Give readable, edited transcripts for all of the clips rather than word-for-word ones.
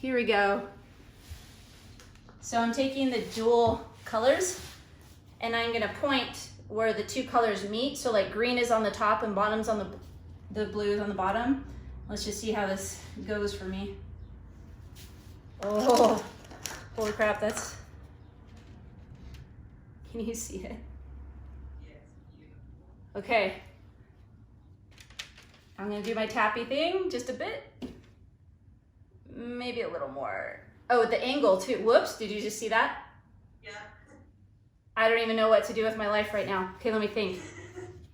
here we go. So I'm taking the dual colors and I'm gonna point where the two colors meet. So like green is on the top and bottom's on the blue is on the bottom. Let's just see how this goes for me. Oh, holy crap, that's, can you see it? Okay. I'm gonna do my tappy thing just a bit. Maybe a little more. Oh, the angle too. Whoops, did you just see that? Yeah. I don't even know what to do with my life right now. Okay, let me think.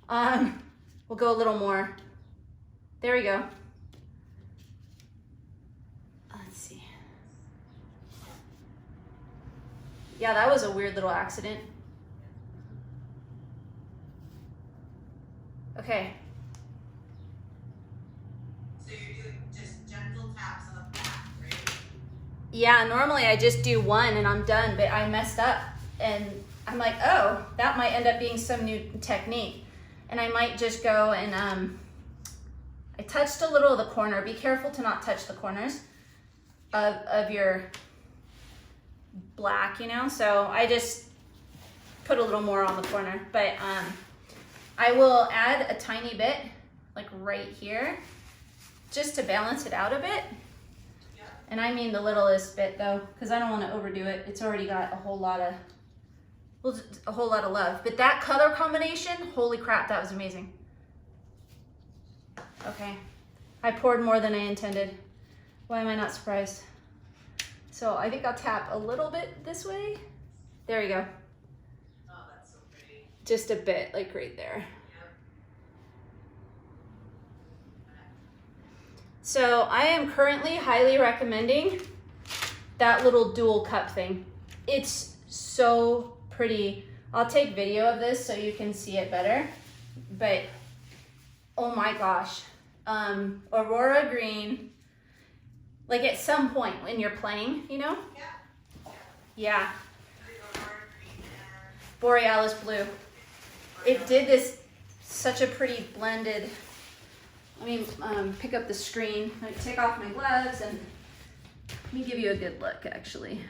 We'll go a little more. There we go. Let's see. Yeah, that was a weird little accident. Okay. So you're doing just gentle taps on the back, right? Yeah, normally I just do one and I'm done, but I messed up and I'm like, oh, that might end up being some new technique. And I might just go and, I touched a little of the corner. Be careful to not touch the corners of your black, you know? So I just put a little more on the corner, but I will add a tiny bit, like right here, just to balance it out a bit. Yeah. And I mean the littlest bit though, because I don't want to overdo it. It's already got a whole lot of love. But that color combination, holy crap, that was amazing. Okay, I poured more than I intended. Why am I not surprised? So I think I'll tap a little bit this way. There we go. Oh, that's so pretty. Just a bit, like right there. Yeah. So I am currently highly recommending that little dual cup thing. It's so pretty. I'll take video of this so you can see it better, but oh my gosh. Aurora Green, like at some point when you're playing, you know? Yeah. Yeah. Aurora Green and Borealis Blue. It did this, such a pretty blended. Let me pick up the screen. Let me take off my gloves and let me give you a good look actually.